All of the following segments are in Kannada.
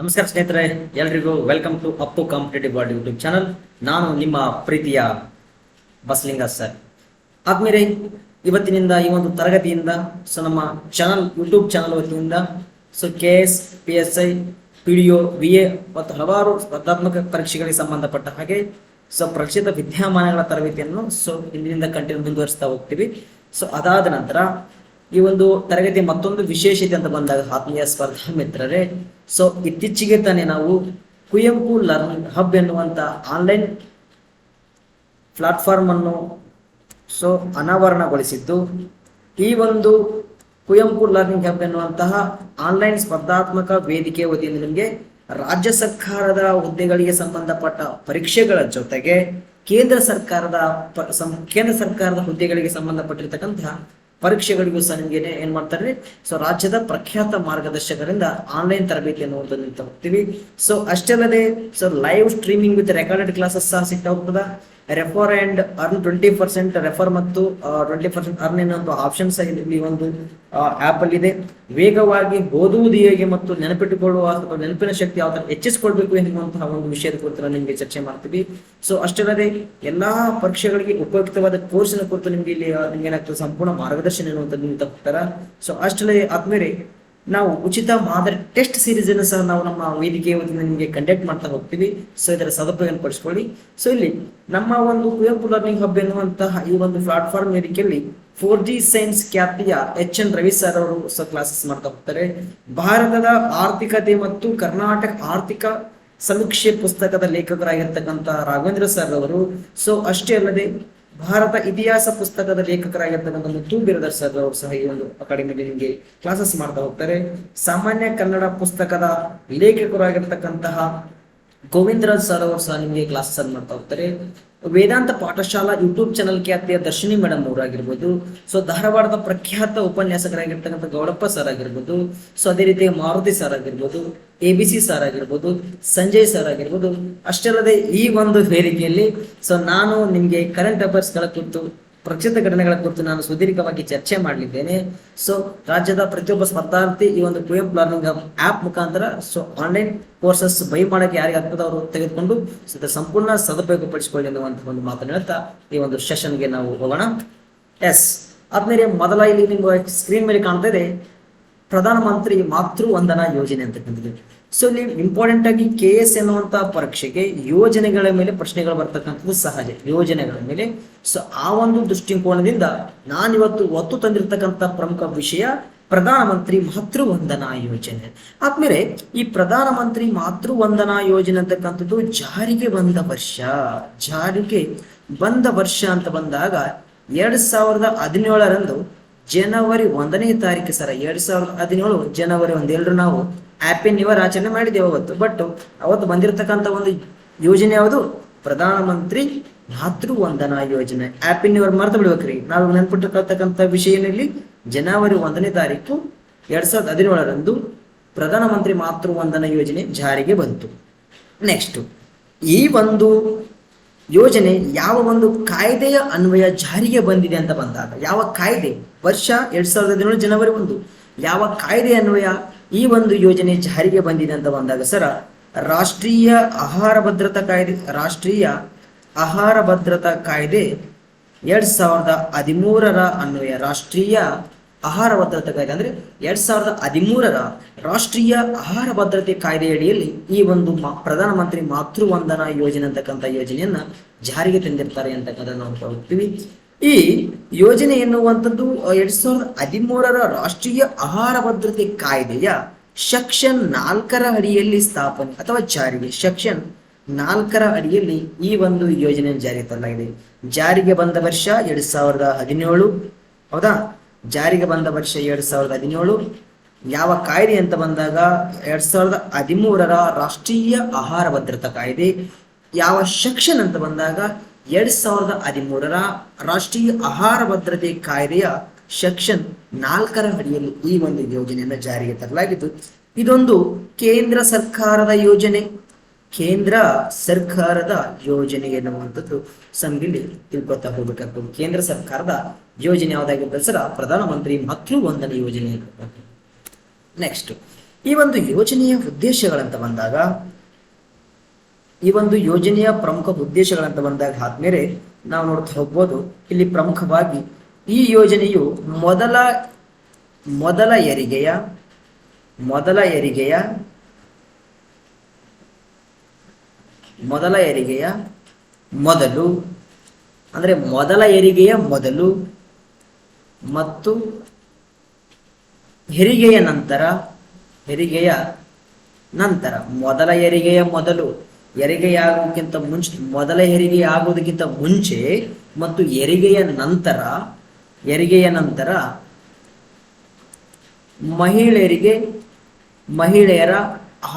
ನಮಸ್ಕಾರ ಸ್ನೇಹಿತರೆ, ಎಲ್ರಿಗೂ welcome to Appu competitive world YouTube channel. ನಾನು ನಿಮ್ಮ ಪ್ರೀತಿಯ ಬಸಲಿಂಗ ಸರ್. ಆದ್ಮೇಲೆ ಇವತ್ತಿನಿಂದ ಈ ಒಂದು ತರಗತಿಯಿಂದ ನಮ್ಮ ಚಾನಲ್ ಯೂಟ್ಯೂಬ್ ಚಾನಲ್ ವತಿಯಿಂದ KS, PSI, PDO, VA ಮತ್ತು ಹಲವಾರು ಸ್ಪರ್ಧಾತ್ಮಕ ಪರೀಕ್ಷೆಗಳಿಗೆ ಸಂಬಂಧಪಟ್ಟ ಹಾಗೆ ಪ್ರಚಲಿತ ವಿದ್ಯಮಾನಗಳ ತರಬೇತಿಯನ್ನು ಇಂದಿನಿಂದ ಕಂಟಿನ್ಯೂ ಮುಂದುವರಿಸ್ತಾ ಹೋಗ್ತೀವಿ. ಅದಾದ ನಂತರ ಈ ಒಂದು ತರಗತಿ ಮತ್ತೊಂದು ವಿಶೇಷತೆ ಅಂತ ಬಂದಾಗ ಆತ್ಮೀಯ ಸ್ಪರ್ಧಾ ಮಿತ್ರರೇ, ಇತ್ತೀಚೆಗೆ ತಾನೇ ನಾವು ಕುವೆಂಪು ಲರ್ನಿಂಗ್ ಹಬ್ ಎನ್ನುವಂತ ಆನ್ಲೈನ್ ಪ್ಲಾಟ್ಫಾರ್ಮ್ ಅನ್ನು ಅನಾವರಣಗೊಳಿಸಿದ್ದು. ಈ ಒಂದು ಕುವೆಂಪು ಲರ್ನಿಂಗ್ ಹಬ್ ಎನ್ನುವಂತಹ ಆನ್ಲೈನ್ ಸ್ಪರ್ಧಾತ್ಮಕ ವೇದಿಕೆ ವತಿಯಿಂದ ನಿಮಗೆ ರಾಜ್ಯ ಸರ್ಕಾರದ ಹುದ್ದೆಗಳಿಗೆ ಸಂಬಂಧಪಟ್ಟ ಪರೀಕ್ಷೆಗಳ ಜೊತೆಗೆ ಕೇಂದ್ರ ಸರ್ಕಾರದ ಹುದ್ದೆಗಳಿಗೆ ಸಂಬಂಧಪಟ್ಟಿರ್ತಕ್ಕಂತಹ ಪರೀಕ್ಷೆಗಳಿಗೂ ಸಹ ನಿಮಗೆ ಏನ್ ಮಾಡ್ತಾರೆ, ರಾಜ್ಯದ ಪ್ರಖ್ಯಾತ ಮಾರ್ಗದರ್ಶಕರಿಂದ ಆನ್ಲೈನ್ ತರಬೇತಿಯನ್ನು ಹೋಗ್ತೀವಿ. ಅಷ್ಟೇ ಅಲ್ಲದೆ live streaming with recorded classes ಸಹ ಸಿಗ್ತಾ ಹೋಗ್ತದ. ರೆಫರ್ ಅಂಡ್ ಅರ್ನ್ 20% ರೆಫರ್ ಮತ್ತು 20% ಅರ್ನ್ ಎನ್ನುವಂತ ಆಪ್ಷನ್ಸ್ ಇಲ್ಲಿ ಒಂದು ಆಪ್ ಅಲ್ಲಿ ಇದೆ. ವೇಗವಾಗಿ ಓದುವುದು ಹೇಗೆ ಮತ್ತು ನೆನಪಿಟ್ಟುಕೊಳ್ಳುವ ಅಥವಾ ನೆನಪಿನ ಶಕ್ತಿ ಯಾವ ತರ ಹೆಚ್ಚಿಸಿಕೊಳ್ಬೇಕು ಎನ್ನುವಂತಹ ಒಂದು ವಿಷಯದ ಕುರಿತು ನಿಮಗೆ ಚರ್ಚೆ ಮಾಡ್ತೀವಿ. ಅಷ್ಟೇ ಅಲ್ಲದೆ ಎಲ್ಲಾ ಪರೀಕ್ಷೆಗಳಿಗೆ ಉಪಯುಕ್ತವಾದ ಕೋರ್ಸಿನ ಕುರಿತು ನಿಮ್ಗೆ ಇಲ್ಲಿ ನಿಮ್ಗೇನಾಗ್ತದೆ, ಸಂಪೂರ್ಣ ಮಾರ್ಗದರ್ಶನ ಎನ್ನುವಂಥದ್ದು ತಗೋತಾರ. ಅಷ್ಟೇ ಆದ್ಮೇಲೆ ನಾವು ಉಚಿತ ಮಾದರಿ ಟೆಸ್ಟ್ ಸೀರೀಸ್ ಅನ್ನು ಸಹ ನಾವು ನಮ್ಮ ವೇದಿಕೆಯ ವತಿಯಿಂದ ನಿಮಗೆ ಕಂಡಕ್ಟ್ ಮಾಡ್ತಾ ಹೋಗ್ತೀವಿ. ಇದರ ಸದುಪಯೋಗ ಪಡಿಸ್ಕೊಳ್ಳಿ. ಇಲ್ಲಿ ನಮ್ಮ ಒಂದು ಕುವೆಂಪು ಲರ್ನಿಂಗ್ ಹಬ್ ಎನ್ನುವಂತಹ ಈ ಒಂದು ಪ್ಲಾಟ್ಫಾರ್ಮ್ ವೇದಿಕೆಯಲ್ಲಿ 4G ಸೈನ್ಸ್ ಖ್ಯಾತಿಯ HN ರವಿ ಸರ್ ಅವರು ಕ್ಲಾಸಸ್ ಮಾಡ್ತಾ ಹೋಗ್ತಾರೆ. ಭಾರತದ ಆರ್ಥಿಕತೆ ಮತ್ತು ಕರ್ನಾಟಕ ಆರ್ಥಿಕ ಸಮೀಕ್ಷೆ ಪುಸ್ತಕದ ಲೇಖಕರಾಗಿರ್ತಕ್ಕಂಥ ರಾಘವೇಂದ್ರ ಸರ್ ಅವರು. ಅಷ್ಟೇ ಅಲ್ಲದೆ ಭಾರತ ಇತಿಹಾಸ ಪುಸ್ತಕದ ಲೇಖಕರಾಗಿರ್ತಕ್ಕಂಥ ಮುತ್ತು ಬಿರದರ್ ಸರ್ ಅವರು ಸಹ ಈ ಒಂದು ಅಕಾಡೆಮಿಯಲ್ಲಿ ನಿಮಗೆ ಕ್ಲಾಸಸ್ ಮಾಡ್ತಾ ಹೋಗ್ತಾರೆ. ಸಾಮಾನ್ಯ ಕನ್ನಡ ಪುಸ್ತಕದ ಲೇಖಕರಾಗಿರ್ತಕ್ಕಂತಹ ಗೋವಿಂದರಾಜ್ ಸರ್ ಅವರು ಸಹ ನಿಮಗೆ ಕ್ಲಾಸಸ್ ಅನ್ನು ಮಾಡ್ತಾ ಹೋಗ್ತಾರೆ. ವೇದಾಂತ ಪಾಠಶಾಲಾ ಯೂಟ್ಯೂಬ್ ಚಾನಲ್ ಖ್ಯಾತಿಯ ದರ್ಶಿನಿ ಮೇಡಮ್ ಅವರು ಆಗಿರ್ಬೋದು. ಧಾರವಾಡದ ಪ್ರಖ್ಯಾತ ಉಪನ್ಯಾಸಕರಾಗಿರ್ತಕ್ಕಂಥ ಗೌಡಪ್ಪ ಸರ್ ಆಗಿರ್ಬೋದು. ಅದೇ ರೀತಿ ಮಾರುತಿ ಸರ್ ಆಗಿರ್ಬೋದು, ABC ಸರ್ ಆಗಿರ್ಬೋದು, ಸಂಜಯ್ ಸರ್ ಆಗಿರ್ಬೋದು. ಅಷ್ಟೇ ಅಲ್ಲದೆ ಈ ಒಂದು ವೇದಿಕೆಯಲ್ಲಿ ನಾನು ನಿಮ್ಗೆ ಕರೆಂಟ್ ಅಫೇರ್ಸ್ ಗಳ ಕುರಿತು, ಪ್ರಚಲಿತ ಘಟನೆಗಳ ಕುರಿತು ನಾನು ಸುದೀರ್ಘವಾಗಿ ಚರ್ಚೆ ಮಾಡಲಿದ್ದೇನೆ. ರಾಜ್ಯದ ಪ್ರತಿಯೊಬ್ಬ ಸ್ಪರ್ಧಾರ್ಥಿ ಈ ಒಂದು ಕುವೆಂಪು ಲರ್ನಿಂಗ್ ಆಪ್ ಮುಖಾಂತರ ಆನ್ಲೈನ್ ಕೋರ್ಸಸ್ ಬೈ ಮಾಡಕ್ಕೆ ಯಾರಿಗೆ ಆಗ್ತದೆ ಅವರು ತೆಗೆದುಕೊಂಡು ಸಂಪೂರ್ಣ ಸದುಪಯೋಗ ಪಡಿಸಿಕೊಳ್ಳಿ ಅನ್ನುವಂತಹ ಒಂದು ಮಾತನ್ನು ಹೇಳ್ತಾ ಈ ಒಂದು ಸೆಷನ್ಗೆ ನಾವು ಹೋಗೋಣ. ಆದ್ಮೇಲೆ ಮೊದಲ ಇಲ್ಲಿ ನಿಮ್ಗೆ ಸ್ಕ್ರೀನ್ ಮೇಲೆ ಕಾಣ್ತಾ ಇದೆ ಪ್ರಧಾನಮಂತ್ರಿ ಮಾತೃ ವಂದನಾ ಯೋಜನೆ ಅಂತಕ್ಕಂಥದ್ದು. ಇಲ್ಲಿ ಇಂಪಾರ್ಟೆಂಟ್ ಆಗಿ KS ಎನ್ನುವಂತ ಪರೀಕ್ಷೆಗೆ ಯೋಜನೆಗಳ ಮೇಲೆ ಪ್ರಶ್ನೆಗಳು ಬರ್ತಕ್ಕಂಥದ್ದು ಸಹಜ. ಯೋಜನೆಗಳ ಮೇಲೆ ಆ ಒಂದು ದೃಷ್ಟಿಕೋನದಿಂದ ನಾನಿವತ್ತು ಒತ್ತು ತಂದಿರತಕ್ಕಂಥ ಪ್ರಮುಖ ವಿಷಯ ಪ್ರಧಾನಮಂತ್ರಿ ಮಾತೃ ವಂದನಾ ಯೋಜನೆ. ಆದ್ಮೇಲೆ ಈ ಪ್ರಧಾನಮಂತ್ರಿ ಮಾತೃ ವಂದನಾ ಯೋಜನೆ ಅಂತಕ್ಕಂಥದ್ದು ಜಾರಿಗೆ ಬಂದ ವರ್ಷ ಅಂತ ಬಂದಾಗ 2017 ಜನವರಿ 1ನೇ ತಾರೀಕು 2017 ಜನವರಿ 1 ಎಲ್ಲರೂ ನಾವು ಹ್ಯಾಪಿ ನ್ಯೂ ಇಯರ್ ಆಚರಣೆ ಮಾಡಿದ್ದೇವೆ ಅವತ್ತು. ಬಟ್ ಅವತ್ತು ಬಂದಿರತಕ್ಕಂಥ ಒಂದು ಯೋಜನೆ ಯಾವುದು? ಪ್ರಧಾನಮಂತ್ರಿ ಮಾತೃ ವಂದನಾ ಯೋಜನೆ. ಹ್ಯಾಪಿ ನ್ಯೂ ಇಯರ್ ಮರ್ತು ಬಿಡ್ಬೇಕ್ರಿ. ನಾವು ನೆನ್ಪಿಟ್ಟಿರ್ತಕ್ಕಂಥ ವಿಷಯದಲ್ಲಿ ಜನವರಿ 1ನೇ ತಾರೀಕು 2017 ಪ್ರಧಾನಮಂತ್ರಿ ಮಾತೃ ವಂದನಾ ಯೋಜನೆ ಜಾರಿಗೆ ಬಂತು. ನೆಕ್ಸ್ಟ್, ಈ ಒಂದು ಯೋಜನೆ ಯಾವ ಒಂದು ಕಾಯ್ದೆಯ ಅನ್ವಯ ಜಾರಿಗೆ ಬಂದಿದೆ ಅಂತ ಬಂದಾಗ, ಯಾವ ಕಾಯ್ದೆ? ವರ್ಷ 2017 ಜನವರಿ 1 ಯಾವ ಕಾಯ್ದೆ ಅನ್ವಯ ಈ ಒಂದು ಯೋಜನೆ ಜಾರಿಗೆ ಬಂದಿದೆ ಅಂತ ಬಂದಾಗ ರಾಷ್ಟ್ರೀಯ ಆಹಾರ ಭದ್ರತಾ ಕಾಯ್ದೆ 2013 ಅನ್ವಯ. ರಾಷ್ಟ್ರೀಯ ಆಹಾರ ಭದ್ರತಾ ಕಾಯ್ದೆ ಅಂದ್ರೆ 2013 ರಾಷ್ಟ್ರೀಯ ಆಹಾರ ಭದ್ರತೆ ಕಾಯ್ದೆಯಡಿಯಲ್ಲಿ ಈ ಒಂದು ಪ್ರಧಾನಮಂತ್ರಿ ಮಾತೃ ವಂದನಾ ಯೋಜನೆ ಅಂತಕ್ಕಂಥ ಯೋಜನೆಯನ್ನ ಜಾರಿಗೆ ತಂದಿರ್ತಾರೆ ಅಂತಕ್ಕಂಥ ನಾವು ನೋಡ್ತೀವಿ. ಈ ಯೋಜನೆ ಎನ್ನುವಂಥದ್ದು 2013 ರಾಷ್ಟ್ರೀಯ ಆಹಾರ ಭದ್ರತೆ ಕಾಯ್ದೆಯ ಸೆಕ್ಷನ್ 4 ಅಡಿಯಲ್ಲಿ ಸ್ಥಾಪನೆ ಅಥವಾ ಜಾರಿಗೆ, ಸೆಕ್ಷನ್ 4 ಅಡಿಯಲ್ಲಿ ಈ ಒಂದು ಯೋಜನೆ ಜಾರಿಗೆ ತರಲಾಗಿದೆ. ಜಾರಿಗೆ ಬಂದ ವರ್ಷ 2017. ಹೌದಾ? ಜಾರಿಗೆ ಬಂದ ವರ್ಷ 2017. ಯಾವ ಕಾಯ್ದೆ ಅಂತ ಬಂದಾಗ 2013 ರಾಷ್ಟ್ರೀಯ ಆಹಾರ ಭದ್ರತಾ ಕಾಯ್ದೆ. ಯಾವ ಸೆಕ್ಷನ್ ಅಂತ ಬಂದಾಗ 2013 ರಾಷ್ಟ್ರೀಯ ಆಹಾರ ಭದ್ರತೆ ಕಾಯ್ದೆಯ ಸೆಕ್ಷನ್ 4 ಅಡಿಯಲ್ಲಿ ಈ ಒಂದು ಯೋಜನೆಯನ್ನು ಜಾರಿಗೆ ತರಲಾಗಿದ್ದು. ಇದೊಂದು ಕೇಂದ್ರ ಸರ್ಕಾರದ ಯೋಜನೆ. ಎನ್ನುವಂಥದ್ದು ಸಂಗಿಲಿ ತಿಳ್ಕೊತಾ ಹೋಗ್ಬೇಕಾಗ್ತದೆ. ಕೇಂದ್ರ ಸರ್ಕಾರದ ಯೋಜನೆ ಯಾವ್ದಾಗಿರ್ತದೆ ಪ್ರಧಾನಮಂತ್ರಿ ಮಾತೃ ವಂದನಾ ಯೋಜನೆ. ನೆಕ್ಸ್ಟ್, ಈ ಒಂದು ಯೋಜನೆಯ ಉದ್ದೇಶಗಳಂತ ಬಂದಾಗ, ಈ ಒಂದು ಯೋಜನೆಯ ಪ್ರಮುಖ ಉದ್ದೇಶಗಳಂತ ಬಂದಾಗ ಆದ್ಮೇಲೆ ನಾವು ನೋಡ್ತಾ ಹೋಗ್ಬೋದು. ಇಲ್ಲಿ ಪ್ರಮುಖವಾಗಿ ಈ ಯೋಜನೆಯು ಮೊದಲ ಹೆರಿಗೆಯ ಮೊದಲು, ಅಂದ್ರೆ ಮೊದಲ ಹೆರಿಗೆಯ ಮೊದಲು ಮತ್ತು ಹೆರಿಗೆಯ ನಂತರ, ಮೊದಲ ಹೆರಿಗೆಯ ಮೊದಲು, ಮೊದಲ ಹೆರಿಗೆ ಆಗುವುದಕ್ಕಿಂತ ಮುಂಚೆ ಮತ್ತು ಹೆರಿಗೆಯ ನಂತರ ಮಹಿಳೆಯರ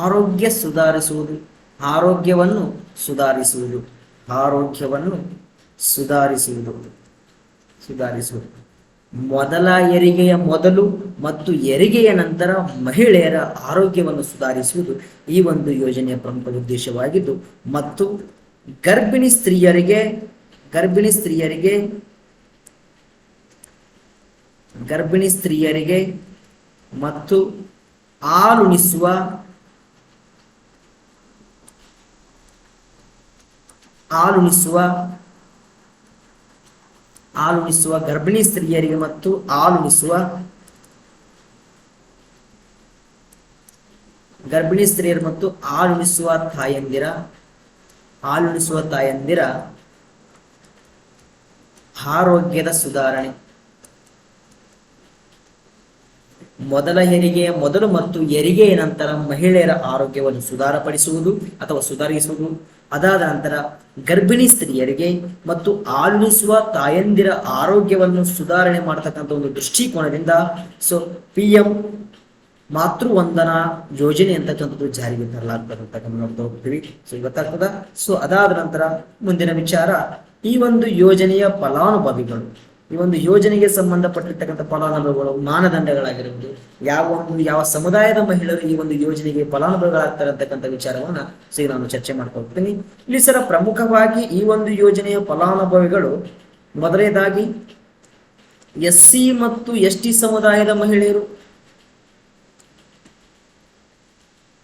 ಆರೋಗ್ಯವನ್ನು ಸುಧಾರಿಸುವುದು. ಮೊದಲ ಹೆರಿಗೆಯ ಮೊದಲು ಮತ್ತು ಹೆರಿಗೆಯ ನಂತರ ಮಹಿಳೆಯರ ಆರೋಗ್ಯವನ್ನು ಸುಧಾರಿಸುವುದು ಈ ಒಂದು ಯೋಜನೆಯ ಪ್ರಮುಖ ಉದ್ದೇಶವಾಗಿದ್ದು, ಮತ್ತು ಗರ್ಭಿಣಿ ಸ್ತ್ರೀಯರಿಗೆ ಮತ್ತು ಹಾಲುಣಿಸುವ ಗರ್ಭಿಣಿ ಸ್ತ್ರೀಯರಿಗೆ ಮತ್ತು ಹಾಲುಣಿಸುವ ತಾಯಂದಿರ ಆರೋಗ್ಯದ ಸುಧಾರಣೆ. ಮೊದಲ ಹೆರಿಗೆಯ ಮೊದಲು ಮತ್ತು ಹೆರಿಗೆಯ ನಂತರ ಮಹಿಳೆಯರ ಆರೋಗ್ಯವನ್ನು ಸುಧಾರಿಸುವುದು. ಅದಾದ ನಂತರ ಗರ್ಭಿಣಿ ಸ್ತ್ರೀಯರಿಗೆ ಮತ್ತು ಹಾಲುಣಿಸುವ ತಾಯಂದಿರ ಆರೋಗ್ಯವನ್ನು ಸುಧಾರಣೆ ಮಾಡತಕ್ಕಂಥ ಒಂದು ದೃಷ್ಟಿಕೋನದಿಂದ PM ಮಾತೃವಂದನಾ ಯೋಜನೆ ಅಂತಕ್ಕಂಥದ್ದು ಜಾರಿಗೆ ತರಲಾಗ್ತದೆ ನೋಡ್ತಾ ಹೋಗ್ತೀವಿ. ಗೊತ್ತಾಗ್ತದ. ಅದಾದ ನಂತರ ಮುಂದಿನ ವಿಚಾರ, ಈ ಒಂದು ಯೋಜನೆಯ ಫಲಾನುಭವಿಗಳು, ಈ ಒಂದು ಯೋಜನೆಗೆ ಸಂಬಂಧಪಟ್ಟಿರ್ತಕ್ಕಂಥ ಫಲಾನುಭವಿಗಳು, ಮಾನದಂಡಗಳಾಗಿರುವುದು, ಯಾವ ಸಮುದಾಯದ ಮಹಿಳೆಯರು ಈ ಒಂದು ಯೋಜನೆಗೆ ಫಲಾನುಭವಿಗಳಾಗ್ತಾರೆ ಅಂತಕ್ಕಂಥ ವಿಚಾರವನ್ನ ನಾನು ಚರ್ಚೆ ಮಾಡ್ತಾ ಹೋಗ್ತೀನಿ. ಇಲ್ಲಿ ಸರ ಪ್ರಮುಖವಾಗಿ ಈ ಒಂದು ಯೋಜನೆಯ ಫಲಾನುಭವಿಗಳು ಮೊದಲನೇದಾಗಿ SC ಮತ್ತು ST ಸಮುದಾಯದ ಮಹಿಳೆಯರು,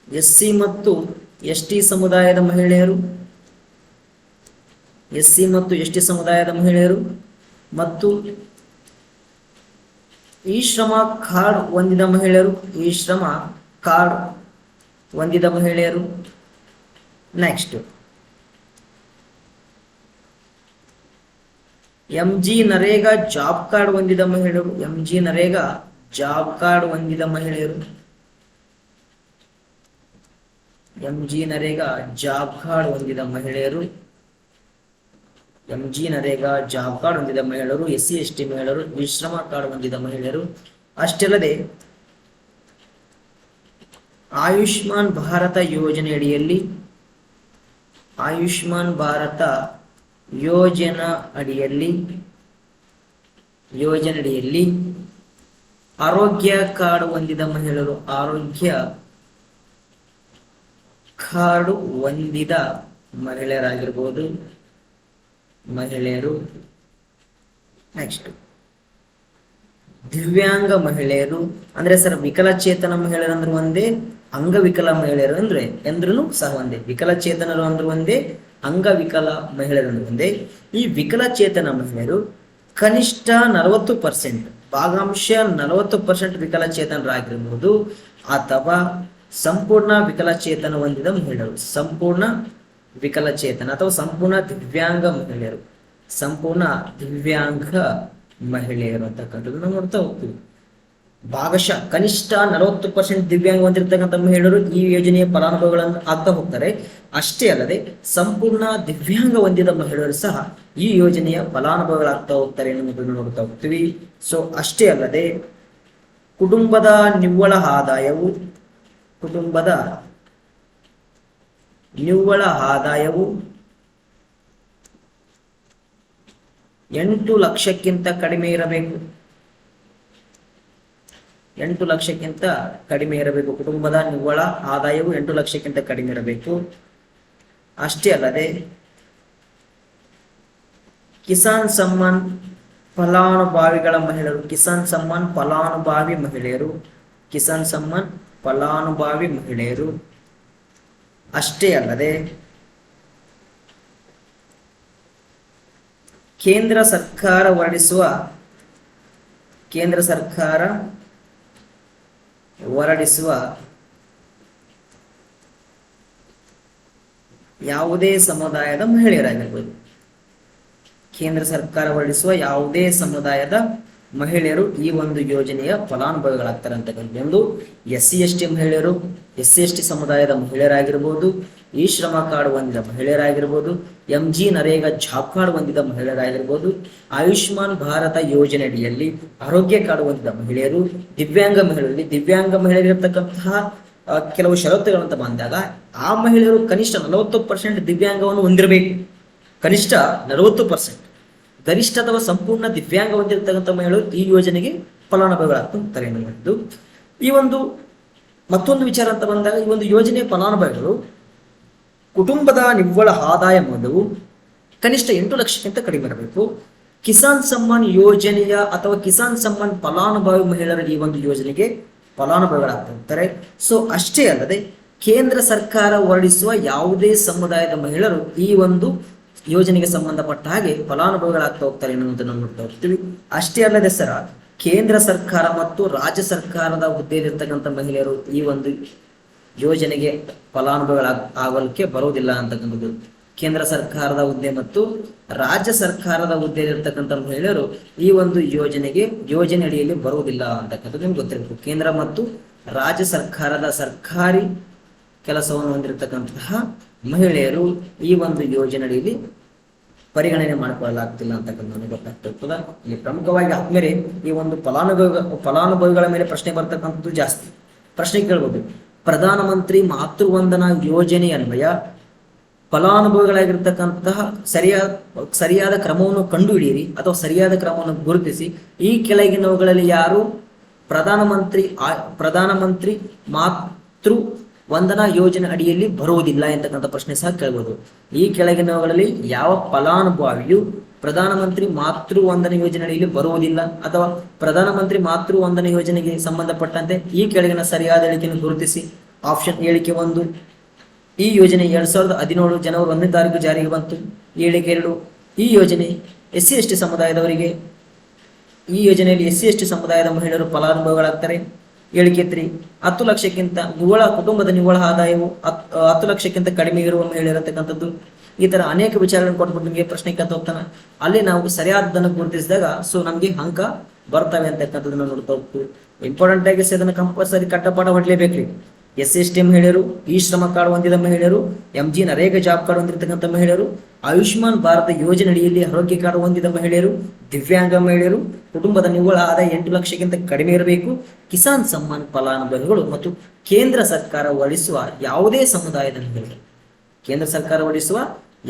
SC ಮತ್ತು ST ಸಮುದಾಯದ ಮಹಿಳೆಯರು ಮತ್ತು ಈ ಶ್ರಮ ಕಾರ್ಡ್ ಹೊಂದಿದ ಮಹಿಳೆಯರು. Next MG NREGA job card ಹೊಂದಿದ ಮಹಿಳೆಯರು, ಜಾಬ್ ಕಾರ್ಡ್ ಹೊಂದಿದ ಮಹಿಳೆಯರು. SC ST ಮಹಿಳೆಯರು, ವಿಶ್ರಮ ಕಾರ್ಡ್ ಹೊಂದಿದ ಮಹಿಳೆಯರು. ಅಷ್ಟಲ್ಲದೆ ಆಯುಷ್ಮಾನ್ ಭಾರತ ಯೋಜನೆಯಡಿಯಲ್ಲಿ ಆರೋಗ್ಯ ಕಾರ್ಡ್ ಹೊಂದಿದ ಮಹಿಳೆಯರು. ನೆಕ್ಸ್ಟ್ ದಿವ್ಯಾಂಗ ಮಹಿಳೆಯರು, ಅಂದ್ರೆ ಸರ್ ವಿಕಲಚೇತನ ಮಹಿಳೆಯರು ಅಂದ್ರೆ ಒಂದೇ, ಅಂಗವಿಕಲ ಮಹಿಳೆಯರು ಎಂದ್ರೂ ಸಹ ಒಂದೇ. ವಿಕಲಚೇತನರು ಅಂದ್ರೆ ಒಂದೇ, ಅಂಗವಿಕಲ ಮಹಿಳೆಯರು ಅಂದ್ರೆ ಒಂದೇ. ಈ ವಿಕಲಚೇತನ ಮಹಿಳೆಯರು ಕನಿಷ್ಠ 40%, ಭಾಗಾಂಶ 40% ವಿಕಲಚೇತನರಾಗಿರಬಹುದು, ಅಥವಾ ಸಂಪೂರ್ಣ ವಿಕಲಚೇತನ ಹೊಂದಿದ ಮಹಿಳೆಯರು, ಸಂಪೂರ್ಣ ವಿಕಲಚೇತನ ಅಥವಾ ಸಂಪೂರ್ಣ ದಿವ್ಯಾಂಗ ಮಹಿಳೆಯರು ಅಂತಕ್ಕಂಥದ್ದು ನೋಡ್ತಾ ಹೋಗ್ತೀವಿ. ಭಾಗಶಃ ಕನಿಷ್ಠ 40% ದಿವ್ಯಾಂಗ ಹೊಂದಿರತಕ್ಕಂಥ ಮಹಿಳೆಯರು ಈ ಯೋಜನೆಯ ಫಲಾನುಭವಿಗಳನ್ನು ಆಗ್ತಾ ಹೋಗ್ತಾರೆ. ಅಷ್ಟೇ ಅಲ್ಲದೆ ಸಂಪೂರ್ಣ ದಿವ್ಯಾಂಗ ಹೊಂದಿದ ಮಹಿಳೆಯರು ಸಹ ಈ ಯೋಜನೆಯ ಫಲಾನುಭವಿಗಳಾಗ್ತಾ ಹೋಗ್ತಾರೆ ಎನ್ನುವುದನ್ನು ನೋಡ್ತಾ ಹೋಗ್ತೀವಿ. ಅಷ್ಟೇ ಅಲ್ಲದೆ ಕುಟುಂಬದ ನಿವ್ವಳ ಆದಾಯವು 8 ಲಕ್ಷಕ್ಕಿಂತ ಕಡಿಮೆ ಇರಬೇಕು. 8 ಲಕ್ಷಕ್ಕಿಂತ ಕಡಿಮೆ ಇರಬೇಕು. ಕುಟುಂಬದ ನಿವ್ವಳ ಆದಾಯವು 8 ಲಕ್ಷಕ್ಕಿಂತ ಕಡಿಮೆ ಇರಬೇಕು. ಅಷ್ಟೇ ಅಲ್ಲದೆ ಕಿಸಾನ್ ಸಮ್ಮಾನ್ ಫಲಾನುಭವಿಗಳ ಮಹಿಳೆಯರು, ಕಿಸಾನ್ ಸಮ್ಮಾನ್ ಫಲಾನುಭವಿ ಮಹಿಳೆಯರು, ಕಿಸಾನ್ ಸಮ್ಮಾನ್ ಫಲಾನುಭವಿ ಮಹಿಳೆಯರು. ಅಷ್ಟೇ ಅಲ್ಲದೆ ಕೇಂದ್ರ ಸರ್ಕಾರ ಹೊರಡಿಸುವ ಯಾವುದೇ ಸಮುದಾಯದ ಮಹಿಳೆಯರಾಗಿರ್ಬೋದು. ಕೇಂದ್ರ ಸರ್ಕಾರ ಹೊರಡಿಸುವ ಯಾವುದೇ ಸಮುದಾಯದ ಮಹಿಳೆಯರು ಈ ಒಂದು ಯೋಜನೆಯ ಫಲಾನುಭವಿಗಳಾಗ್ತಾರೆ ಅಂತಕ್ಕಂಥ ಒಂದು SC/ST ಮಹಿಳೆಯರು, SC/ST ಸಮುದಾಯದ ಮಹಿಳೆಯರಾಗಿರ್ಬೋದು, ಈ ಶ್ರಮ ಕಾರ್ಡ್ ಹೊಂದಿದ ಮಹಿಳೆಯರಾಗಿರ್ಬೋದು, MG ನರೇಗಾ ಜಾಬ್ ಕಾರ್ಡ್ ಹೊಂದಿದ ಮಹಿಳೆಯರಾಗಿರ್ಬೋದು, ಆಯುಷ್ಮಾನ್ ಭಾರತ ಯೋಜನೆ ಅಡಿಯಲ್ಲಿ ಆರೋಗ್ಯ ಕಾರ್ಡ್ ಹೊಂದಿದ ಮಹಿಳೆಯರು, ದಿವ್ಯಾಂಗ ಮಹಿಳೆಯರಿರ್ತಕ್ಕಂತಹ ಕೆಲವು ಷರತ್ತುಗಳಂತ ಬಂದಾಗ ಆ ಮಹಿಳೆಯರು ಕನಿಷ್ಠ 40% ದಿವ್ಯಾಂಗವನ್ನು ಹೊಂದಿರಬೇಕು. ಕನಿಷ್ಠ 40%. ಗರಿಷ್ಠ ಅಥವಾ ಸಂಪೂರ್ಣ ದಿವ್ಯಾಂಗ ಹೊಂದಿರತಕ್ಕಂಥ ಮಹಿಳೆಯರು ಈ ಯೋಜನೆಗೆ ಫಲಾನುಭವಿಗಳಾಗ್ತಾರೆ ಎನ್ನುವುದು. ಈ ಒಂದು ಮತ್ತೊಂದು ವಿಚಾರ ಅಂತ ಬಂದಾಗ ಈ ಒಂದು ಯೋಜನೆಯ ಫಲಾನುಭವಿಗಳು ಕುಟುಂಬದ ನಿವ್ವಳ ಆದಾಯ ಮೊದಲು ಕನಿಷ್ಠ 8 ಲಕ್ಷಕ್ಕಿಂತ ಕಡಿಮೆ ಇರಬೇಕು. ಕಿಸಾನ್ ಸಮ್ಮಾನ್ ಯೋಜನೆಯ ಅಥವಾ ಕಿಸಾನ್ ಸಮ್ಮಾನ್ ಫಲಾನುಭವಿ ಮಹಿಳೆಯರು ಈ ಒಂದು ಯೋಜನೆಗೆ ಫಲಾನುಭವಿಗಳಾಗ್ತಾರೆ. ಸೊ ಅಷ್ಟೇ ಅಲ್ಲದೆ ಕೇಂದ್ರ ಸರ್ಕಾರ ಹೊರಡಿಸುವ ಯಾವುದೇ ಸಮುದಾಯದ ಮಹಿಳೆಯರು ಈ ಒಂದು ಯೋಜನೆಗೆ ಸಂಬಂಧಪಟ್ಟ ಹಾಗೆ ಫಲಾನುಭವಿಗಳಾಗ್ತಾ ಹೋಗ್ತಾರೆ ಎನ್ನುವುದನ್ನು ನೋಡ್ತಾ ಹೋಗ್ತೀವಿ. ಅಷ್ಟೇ ಅಲ್ಲದೆ ಕೇಂದ್ರ ಸರ್ಕಾರ ಮತ್ತು ರಾಜ್ಯ ಸರ್ಕಾರದ ಹುದ್ದೆಯಲ್ಲಿರ್ತಕ್ಕಂಥ ಮಹಿಳೆಯರು ಈ ಒಂದು ಯೋಜನೆಗೆ ಫಲಾನುಭವಿಗಳಾಗಲಿಕ್ಕೆ ಬರೋದಿಲ್ಲ ಅಂತಕ್ಕಂಥದ್ದು. ಕೇಂದ್ರ ಸರ್ಕಾರದ ಹುದ್ದೆ ಮತ್ತು ರಾಜ್ಯ ಸರ್ಕಾರದ ಹುದ್ದೆಯಲ್ಲಿರ್ತಕ್ಕಂಥ ಮಹಿಳೆಯರು ಈ ಒಂದು ಯೋಜನೆ ಅಡಿಯಲ್ಲಿ ಬರುವುದಿಲ್ಲ ಅಂತಕ್ಕಂಥದ್ದು ನಿಮ್ಗೆ ಗೊತ್ತಿರಬೇಕು. ಕೇಂದ್ರ ಮತ್ತು ರಾಜ್ಯ ಸರ್ಕಾರದ ಸರ್ಕಾರಿ ಕೆಲಸವನ್ನು ಹೊಂದಿರತಕ್ಕಂತಹ ಮಹಿಳೆಯರು ಈ ಒಂದು ಯೋಜನೆ ಅಡಿಯಲ್ಲಿ ಪರಿಗಣನೆ ಮಾಡಿಕೊಳ್ಳಲಾಗ್ತಿಲ್ಲ ಅಂತಕ್ಕಂಥ ಗೊತ್ತಾಗ್ತಿರ್ತದೆ. ಇಲ್ಲಿ ಪ್ರಮುಖವಾಗಿ ಆದ್ಮೇಲೆ ಈ ಒಂದು ಫಲಾನುಭವಿಗಳ ಮೇಲೆ ಪ್ರಶ್ನೆ ಬರ್ತಕ್ಕಂಥದ್ದು ಜಾಸ್ತಿ. ಪ್ರಶ್ನೆ ಕೇಳ್ಬೋದು, ಪ್ರಧಾನಮಂತ್ರಿ ಮಾತೃವಂದನಾ ಯೋಜನೆ ಅನ್ವಯ ಫಲಾನುಭವಿಗಳಾಗಿರ್ತಕ್ಕಂತಹ ಸರಿಯಾದ ಕ್ರಮವನ್ನು ಕಂಡುಹಿಡಿಯಿರಿ ಅಥವಾ ಸರಿಯಾದ ಕ್ರಮವನ್ನು ಗುರುತಿಸಿ. ಈ ಕೆಳಗಿನವುಗಳಲ್ಲಿ ಯಾರು ಪ್ರಧಾನಮಂತ್ರಿ ಮಾತೃ ವಂದನಾ ಯೋಜನೆ ಅಡಿಯಲ್ಲಿ ಬರುವುದಿಲ್ಲ ಎಂತಕ್ಕಂಥ ಪ್ರಶ್ನೆ ಸಹ ಕೇಳಬಹುದು. ಈ ಕೆಳಗಿನವುಗಳಲ್ಲಿ ಯಾವ ಫಲಾನುಭವಿಯು ಪ್ರಧಾನಮಂತ್ರಿ ಮಾತೃ ವಂದನಾ ಯೋಜನೆ ಅಡಿಯಲ್ಲಿ ಬರುವುದಿಲ್ಲ ಅಥವಾ ಪ್ರಧಾನಮಂತ್ರಿ ಮಾತೃ ವಂದನಾ ಯೋಜನೆಗೆ ಸಂಬಂಧಪಟ್ಟಂತೆ ಈ ಕೆಳಗಿನ ಸರಿಯಾದ ಹೇಳಿಕೆಯನ್ನು ಗುರುತಿಸಿ. ಆಪ್ಷನ್ ಹೇಳಿಕೆ 1, ಈ ಯೋಜನೆ 2017 ಜನವರಿ 1ನೇ ತಾರೀಕು ಜಾರಿಗೆ ಬಂತು. ಹೇಳಿಕೆ 2, ಈ ಯೋಜನೆ SC/ST ಸಮುದಾಯದವರಿಗೆ, ಈ ಯೋಜನೆಯಲ್ಲಿ SC/ST ಸಮುದಾಯದ ಮಹಿಳೆಯರು ಫಲಾನುಭವಿಗಳಾಗ್ತಾರೆ. ಹೇಳಿಕೆ 3, 10 ಲಕ್ಷಕ್ಕಿಂತ ಕುಟುಂಬದ ನಿವ್ವಳ ಆದಾಯವು 10 ಲಕ್ಷಕ್ಕಿಂತ ಕಡಿಮೆ ಇರುವ ಮಹಿಳೆಯರತಕ್ಕಂಥದ್ದು. ಈ ತರ ಅನೇಕ ವಿಚಾರಗಳನ್ನು ಕೊಟ್ಬಿಟ್ಟು ನಿಮಗೆ ಪ್ರಶ್ನೆ ಕೇಳ್ತಾ ಹೋಗ್ತಾನೆ. ಅಲ್ಲಿ ನಾವು ಸರಿಯಾದದನ್ನು ಗುರುತಿಸಿದಾಗ ಸೊ ನಮ್ಗೆ ಅಂಕ ಬರ್ತವೆ ಅಂತಕ್ಕಂಥದ್ದನ್ನ ನೋಡ್ತಾ ಹೋಗ್ತೀವಿ. ಇಂಪಾರ್ಟೆಂಟ್ ಆಗಿ ಅದನ್ನ ಕಂಪಲ್ಸರಿ ಕಟ್ಟಪಾಠ ಹೊಡ್ಲೇಬೇಕ್ರಿ. SC/ST ಮಹಿಳೆಯರು, ಈ ಶ್ರಮ ಕಾರ್ಡ್ ಹೊಂದಿದ ಮಹಿಳೆಯರು, MG ನರೇಗಾ ಜಾಬ್ ಕಾರ್ಡ್ ಹೊಂದಿರತಕ್ಕಂಥ ಮಹಿಳೆಯರು, ಆಯುಷ್ಮಾನ್ ಭಾರತ ಯೋಜನೆ ಅಡಿಯಲ್ಲಿ ಆರೋಗ್ಯ ಕಾರ್ಡ್ ಹೊಂದಿದ ಮಹಿಳೆಯರು, ದಿವ್ಯಾಂಗ ಮಹಿಳೆಯರು, ಕುಟುಂಬದ ನಿವ್ವಳ ಆದಾಯ 8 ಲಕ್ಷಕ್ಕಿಂತ ಕಡಿಮೆ ಇರಬೇಕು, ಕಿಸಾನ್ ಸಮ್ಮಾನ್ ಫಲಾನುಭವಿಗಳು ಮತ್ತು ಕೇಂದ್ರ ಸರ್ಕಾರ ಹೊರಡಿಸುವ ಯಾವುದೇ ಸಮುದಾಯದ ಮಹಿಳೆಯರು. ಕೇಂದ್ರ ಸರ್ಕಾರ ಹೊರಡಿಸುವ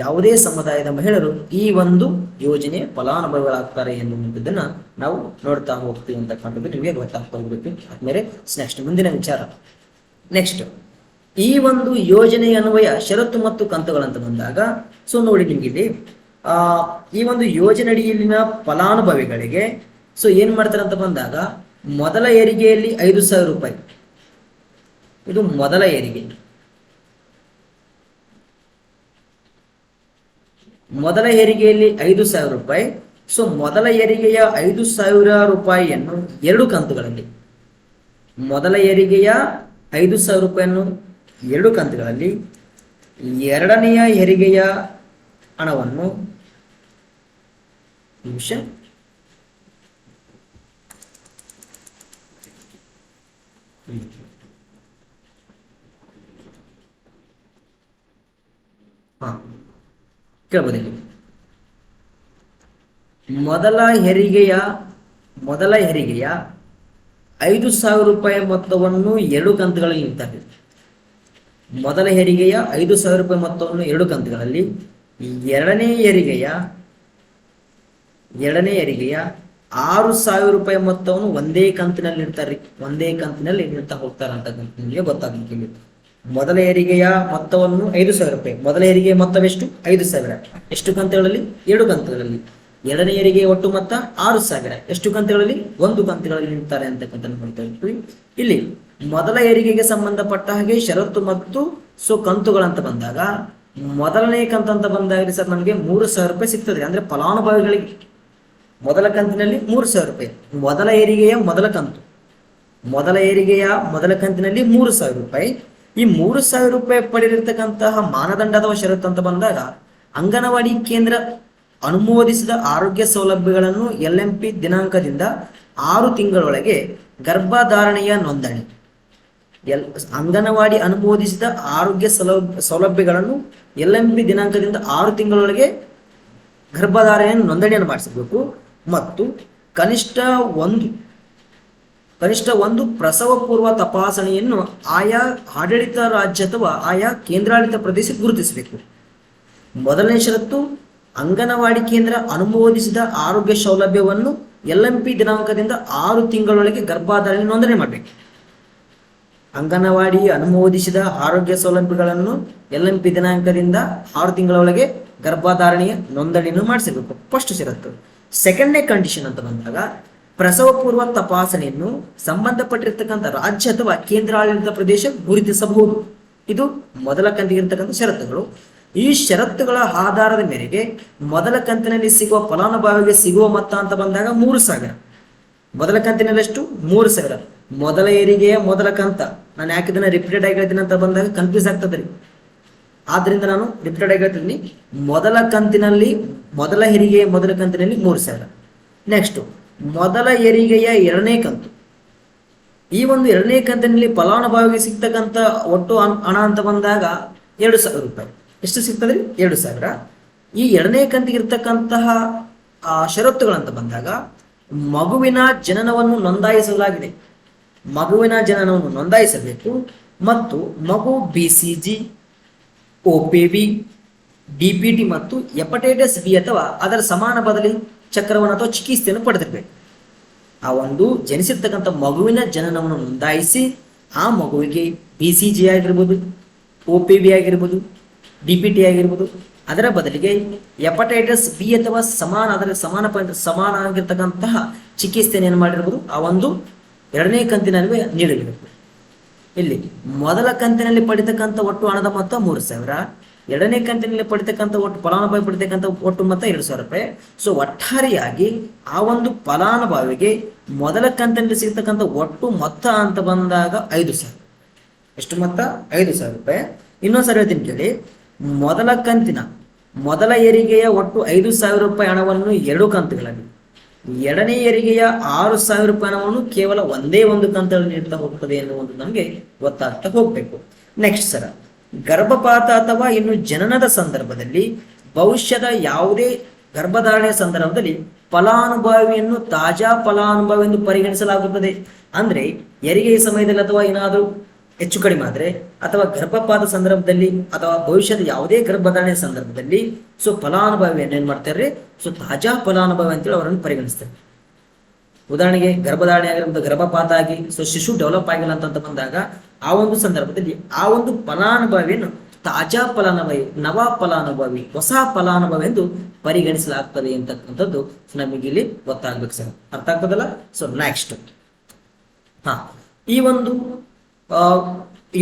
ಯಾವುದೇ ಸಮುದಾಯದ ಮಹಿಳೆಯರು ಈ ಒಂದು ಯೋಜನೆ ಫಲಾನುಭವಿಗಳಾಗ್ತಾರೆ ಎನ್ನುವುದನ್ನ ನಾವು ನೋಡ್ತಾ ಹೋಗ್ತೀವಿ ಅಂತಕ್ಕಂಥದ್ದು ನಿಮಗೆ ಗೊತ್ತಾಗ್ತಾ ಹೋಗ್ಬೇಕು. ಆದ್ಮೇಲೆ ನೆಕ್ಸ್ಟ್ ಮುಂದಿನ ವಿಚಾರ. ನೆಕ್ಸ್ಟ್ ಈ ಒಂದು ಯೋಜನೆಯ ಅನ್ವಯ ಷರತ್ತು ಮತ್ತು ಕಂತುಗಳಂತ ಬಂದಾಗ ಸೊ ನೋಡಿ ನಿಮ್ಗೆ ಇಲ್ಲಿ ಈ ಒಂದು ಯೋಜನೆ ಅಡಿಯಲ್ಲಿನ ಫಲಾನುಭವಿಗಳಿಗೆ ಸೊ ಏನ್ ಮಾಡ್ತಾರೆ ಅಂತ ಬಂದಾಗ ಮೊದಲ ಹೆರಿಗೆಯಲ್ಲಿ 5,000 ರೂಪಾಯಿ, ಇದು ಮೊದಲ ಹೆರಿಗೆ. ಮೊದಲ ಹೆರಿಗೆಯಲ್ಲಿ 5,000 ರೂಪಾಯಿ. ಸೊ ಮೊದಲ ಹೆರಿಗೆಯ 5,000 ರೂಪಾಯಿಯನ್ನು 2 ಕಂತುಗಳಲ್ಲಿ, ಮೊದಲ ಹೆರಿಗೆಯ 5,000 ರೂಪಾಯಿಯನ್ನು 2 ಕಂತುಗಳಲ್ಲಿ, ಎರಡನೆಯ ಹೆರಿಗೆಯ ಹಣವನ್ನು ಕೇಳ್ಬೋದು. ಮೊದಲ ಹೆರಿಗೆಯ 5,000 ರೂಪಾಯಿ ಮೊತ್ತವನ್ನು 2 ಕಂತುಗಳಲ್ಲಿ ನೀಡ್ತಾರೆ. ಮೊದಲ ಹೆರಿಗೆಯ 5,000 ರೂಪಾಯಿ ಮೊತ್ತವನ್ನು 2 ಕಂತುಗಳಲ್ಲಿ, ಎರಡನೇ ಹೆರಿಗೆಯ 6,000 ರೂಪಾಯಿ ಮೊತ್ತವನ್ನು ಒಂದೇ ಕಂತಿನಲ್ಲಿ ನೀಡ್ತಾರೆ. ಒಂದೇ ಕಂತಿನಲ್ಲಿ ನೀಡ್ತಾ ಹೋಗ್ತಾರೆ ಅಂತ ನಿಮಗೆ ಗೊತ್ತಾಗಲಿಕ್ಕೆ. ಮೊದಲ ಹೆರಿಗೆಯ ಮೊತ್ತವನ್ನು 5,000 ರೂಪಾಯಿ, ಮೊದಲ ಹೆರಿಗೆಯ ಮೊತ್ತವೆಷ್ಟು 5,000, ಎಷ್ಟು ಕಂತುಗಳಲ್ಲಿ 2 ಕಂತುಗಳಲ್ಲಿ. ಎರಡನೇ ಹೆರಿಗೆ ಒಟ್ಟು ಮೊತ್ತ 6,000, ಎಷ್ಟು ಕಂತುಗಳಲ್ಲಿ 1 ಕಂತುಗಳಲ್ಲಿ ನೀಡ್ತಾರೆ ಅಂತಕ್ಕಂಥ ನೋಡ್ತಾ ಇರ್ತೀವಿ. ಇಲ್ಲಿ ಮೊದಲ ಹೆರಿಗೆಗೆ ಸಂಬಂಧಪಟ್ಟ ಹಾಗೆ ಷರತ್ತು ಮತ್ತು ಕಂತುಗಳಂತ ಬಂದಾಗ ಮೊದಲನೇ ಕಂತಂತ ಬಂದಾಗ ಸರ್ ನಮಗೆ 3,000 ರೂಪಾಯಿ ಸಿಗ್ತದೆ. ಅಂದ್ರೆ ಫಲಾನುಭವಿಗಳಿಗೆ ಮೊದಲ ಕಂತಿನಲ್ಲಿ 3,000 ರೂಪಾಯಿ, ಮೊದಲ ಹೆರಿಗೆಯ ಮೊದಲ ಕಂತು, ಮೊದಲ ಹೆರಿಗೆಯ ಮೊದಲ ಕಂತಿನಲ್ಲಿ 3,000 ರೂಪಾಯಿ. ಈ 3,000 ರೂಪಾಯಿ ಪಡೆದಿರ್ತಕ್ಕಂತಹ ಮಾನದಂಡ ಅಥವಾ ಷರತ್ತು ಅಂತ ಬಂದಾಗ ಅಂಗನವಾಡಿ ಕೇಂದ್ರ ಅನುಮೋದಿಸಿದ ಆರೋಗ್ಯ ಸೌಲಭ್ಯಗಳನ್ನು LMP ದಿನಾಂಕದಿಂದ 6 ತಿಂಗಳೊಳಗೆ ಗರ್ಭಧಾರಣೆಯ ನೋಂದಣಿ. ಅಂಗನವಾಡಿ ಅನುಮೋದಿಸಿದ ಆರೋಗ್ಯ ಸೌಲಭ್ಯಗಳನ್ನು LMP ದಿನಾಂಕದಿಂದ 6 ತಿಂಗಳೊಳಗೆ ಗರ್ಭಧಾರಣೆಯನ್ನು ನೋಂದಣಿಯನ್ನು ಮಾಡಿಸಬೇಕು. ಮತ್ತು ಕನಿಷ್ಠ ಒಂದು ಪ್ರಸವ ಪೂರ್ವ ತಪಾಸಣೆಯನ್ನು ಆಯಾ ಆಡಳಿತ ರಾಜ್ಯ ಅಥವಾ ಆಯಾ ಕೇಂದ್ರಾಡಳಿತ ಪ್ರದೇಶ ಗುರುತಿಸಬೇಕು. ಮೊದಲನೇ ಷರತ್ತು, ಅಂಗನವಾಡಿ ಕೇಂದ್ರ ಅನುಮೋದಿಸಿದ ಆರೋಗ್ಯ ಸೌಲಭ್ಯವನ್ನು LMP ದಿನಾಂಕದಿಂದ 6 ತಿಂಗಳೊಳಗೆ ಗರ್ಭಧಾರಣೆ ನೋಂದಣಿ ಮಾಡಬೇಕು. ಅಂಗನವಾಡಿ ಅನುಮೋದಿಸಿದ ಆರೋಗ್ಯ ಸೌಲಭ್ಯಗಳನ್ನು LMP ದಿನಾಂಕದಿಂದ 6 ತಿಂಗಳೊಳಗೆ ಗರ್ಭಧಾರಣೆಯ ನೋಂದಣಿಯನ್ನು ಮಾಡಿಸಬೇಕು. ಫಸ್ಟ್ ಷರತ್ತು. ಸೆಕೆಂಡ್ನೇ ಕಂಡೀಷನ್ ಅಂತ ಬಂದಾಗ ಪ್ರಸವ ಪೂರ್ವ ತಪಾಸಣೆಯನ್ನು ಸಂಬಂಧಪಟ್ಟಿರ್ತಕ್ಕಂಥ ರಾಜ್ಯ ಅಥವಾ ಕೇಂದ್ರಾಡಳಿತ ಪ್ರದೇಶ ಗುರುತಿಸಬಹುದು. ಇದು ಮೊದಲ ಕಂತಿಗಿರ್ತಕ್ಕಂಥ ಷರತ್ತುಗಳು. ಈ ಷರತ್ತುಗಳ ಆಧಾರದ ಮೇರೆಗೆ ಮೊದಲ ಕಂತಿನಲ್ಲಿ ಸಿಗುವ ಫಲಾನುಭವಿಗೆ ಸಿಗುವ ಮೊತ್ತ ಅಂತ ಬಂದಾಗ 3,000. ಮೊದಲ ಕಂತಿನಲ್ಲಿ ಎಷ್ಟು? 3,000. ಮೊದಲ ಹೆರಿಗೆಯ ಮೊದಲ ಕಂತ. ನಾನು ಯಾಕೆ ಇದನ್ನ ರಿಪೀಟೆಡ್ ಆಗಿ ಹೇಳ್ತೀನಿ ಅಂತ ಬಂದಾಗ ಕನ್ಫ್ಯೂಸ್ ಆಗ್ತದೆ ರೀ. ಆದ್ರಿಂದ ನಾನು ರಿಪೀಟೆಡ್ ಆಗಿ ಹೇಳ್ತೀನಿ. ಮೊದಲ ಹೆರಿಗೆಯ ಮೊದಲ ಕಂತಿನಲ್ಲಿ 3,000. ನೆಕ್ಸ್ಟ್ ಮೊದಲ ಹೆರಿಗೆಯ 2ನೇ ಕಂತು. ಈ ಒಂದು 2ನೇ ಕಂತಿನಲ್ಲಿ ಫಲಾನುಭವಿಗೆ ಸಿಗ್ತಕ್ಕಂಥ ಒಟ್ಟು ಹಣ ಅಂತ ಬಂದಾಗ 2,000 ರೂಪಾಯಿ. ಎಷ್ಟು ಸಿಗ್ತದೆ? 2,000. ಈ 2ನೇ ಕಂತಿಗೆ ಇರ್ತಕ್ಕಂತಹ ಷರತ್ತುಗಳಂತ ಬಂದಾಗ ಮಗುವಿನ ಜನನವನ್ನು ನೋಂದಾಯಿಸಲಾಗಿದೆ, ಮಗುವಿನ ಜನನವನ್ನು ನೋಂದಾಯಿಸಬೇಕು. ಮತ್ತು ಮಗು BCG, OPV, DPT ಮತ್ತು ಹೆಪಟೈಟಿಸ್ B ಅಥವಾ ಅದರ ಸಮಾನ ಬದಲಿ ಚಕ್ರವನ್ನು ಅಥವಾ ಚಿಕಿತ್ಸೆಯನ್ನು ಪಡೆದಿರಬೇಕು. ಆ ಒಂದು ಜನಿಸಿರ್ತಕ್ಕಂಥ ಮಗುವಿನ ಜನನವನ್ನು ನೋಂದಾಯಿಸಿ ಆ ಮಗುವಿಗೆ BCG ಆಗಿರ್ಬೋದು, OPV ಆಗಿರ್ಬೋದು, DPT ಆಗಿರ್ಬೋದು, ಅದರ ಬದಲಿಗೆ ಹೆಪಟೈಟಿಸ್ B ಅಥವಾ ಸಮಾನ ಆಗಿರ್ತಕ್ಕಂತಹ ಚಿಕಿತ್ಸೆಯನ್ನು ಏನು ಮಾಡಿರ್ಬೋದು ಆ ಒಂದು 2ನೇ ಕಂತಿನಲ್ಲಿ ನೀಡಬೇಕು. ಇಲ್ಲಿ ಮೊದಲ ಕಂತಿನಲ್ಲಿ ಪಡಿತಕ್ಕಂಥ ಒಟ್ಟು ಹಣದ ಮೊತ್ತ 3,000, 2ನೇ ಕಂತಿನಲ್ಲಿ ಪಡಿತಕ್ಕಂಥ ಒಟ್ಟು ಫಲಾನುಭವಿ ಪಡಿತಕ್ಕಂಥ ಒಟ್ಟು ಮೊತ್ತ 2,000 ರೂಪಾಯಿ. ಸೊ ಒಟ್ಟಾರೆಯಾಗಿ ಆ ಒಂದು ಫಲಾನುಭವಿಗೆ ಮೊದಲ ಕಂತಿನಲ್ಲಿ ಸಿಗ್ತಕ್ಕಂಥ ಒಟ್ಟು ಮೊತ್ತ ಅಂತ ಬಂದಾಗ 5,000. ಎಷ್ಟು ಮೊತ್ತ? 5,000 ರೂಪಾಯಿ. ಇನ್ನೊಂದ್ಸರಿ ಹೇಳ್ತೀನಿ ಕೇಳಿ. ಮೊದಲ ಹೆರಿಗೆಯ ಒಟ್ಟು 5,000 ರೂಪಾಯಿ ಹಣವನ್ನು 2 ಕಂತುಗಳಲ್ಲಿ, 2ನೇ ಹೆರಿಗೆಯ 6,000 ರೂಪಾಯಿ ಹಣವನ್ನು ಕೇವಲ ಒಂದೇ ಒಂದು ಕಂತಲ್ಲಿ ನೀಡ್ತಾ ಹೋಗ್ತದೆ ಎನ್ನುವುದು ನಮಗೆ ಗೊತ್ತಾಗ್ತಾ ಹೋಗ್ಬೇಕು. ನೆಕ್ಸ್ಟ್ ಸರ, ಗರ್ಭಪಾತ ಅಥವಾ ಇನ್ನು ಜನನದ ಸಂದರ್ಭದಲ್ಲಿ ಭವಿಷ್ಯದ ಯಾವುದೇ ಗರ್ಭಧಾರಣೆಯ ಸಂದರ್ಭದಲ್ಲಿ ಫಲಾನುಭವಿಯನ್ನು ತಾಜಾ ಫಲಾನುಭವಿ ಎಂದು ಪರಿಗಣಿಸಲಾಗುತ್ತದೆ. ಅಂದ್ರೆ ಹೆರಿಗೆಯ ಸಮಯದಲ್ಲಿ ಅಥವಾ ಏನಾದರೂ ಹೆಚ್ಚು ಕಡಿಮೆ ಆದ್ರೆ ಅಥವಾ ಗರ್ಭಪಾತ ಸಂದರ್ಭದಲ್ಲಿ ಅಥವಾ ಭವಿಷ್ಯದ ಯಾವುದೇ ಗರ್ಭಧಾರಣೆಯ ಸಂದರ್ಭದಲ್ಲಿ ಫಲಾನುಭವಿಯನ್ನು ಏನ್ ಮಾಡ್ತಾರೆ? ತಾಜಾ ಫಲಾನುಭವಿ ಅಂತೇಳಿ ಅವರನ್ನು ಪರಿಗಣಿಸ್ತಾರೆ. ಉದಾಹರಣೆಗೆ ಗರ್ಭಧಾರಣೆ ಆಗಿರೋದು ಗರ್ಭಪಾತ ಆಗಿ ಶಿಶು ಡೆವಲಪ್ ಆಗಿಲ್ಲ ಅಂತ ಬಂದಾಗ ಆ ಒಂದು ಸಂದರ್ಭದಲ್ಲಿ ಆ ಒಂದು ಫಲಾನುಭವಿಯನ್ನು ತಾಜಾ ಫಲಾನುಭವಿ, ನವ ಫಲಾನುಭವಿ, ಹೊಸ ಫಲಾನುಭವಿ ಎಂದು ಪರಿಗಣಿಸಲಾಗ್ತದೆ ಅಂತಕ್ಕಂಥದ್ದು ನಮಗೆ ಇಲ್ಲಿ ಗೊತ್ತಾಗ್ಬೇಕು ಸರ್. ಅರ್ಥ ಆಗ್ತದಲ್ಲ? ನೆಕ್ಸ್ಟ್ ಈ ಒಂದು